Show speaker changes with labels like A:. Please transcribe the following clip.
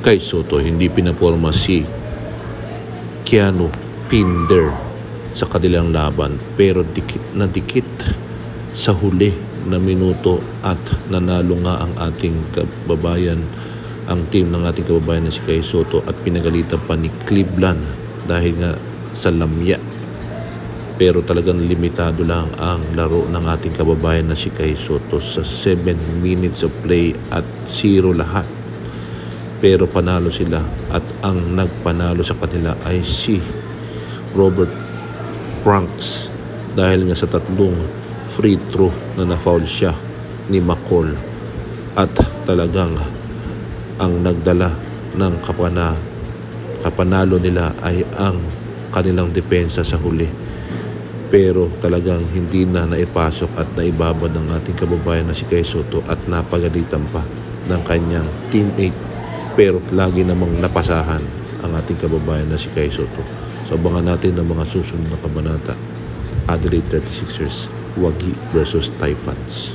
A: kay Soto. Hindi pinaporma si Keanu Pinder sa kanilang laban, pero dikit na dikit sa huli na minuto at nanalo nga ang ating kababayan, ang team ng ating kababayan na si Kai Soto, at pinagalitan pa ni Cleveland dahil nga sa lamya. Pero talagang limitado lang ang laro ng ating kababayan na si Kai Soto sa 7 minutes of play at 0 lahat. Pero panalo sila, at ang nagpanalo sa kanila ay si Robert Franks dahil nga sa 3 free throw na na-foul siya ni McCall. At talagang ang nagdala ng kapanalo nila ay ang kanilang depensa sa huli. Pero talagang hindi na naipasok at naibabad ng ating kababayan na si Kai Soto, at napagalitan pa ng kanyang teammate. Pero lagi namang napasahan ang ating kababayan na si Kai Soto. So abangan natin ang mga susunod na kabanata. Adelaide 36ers, Wagi versus Taipans.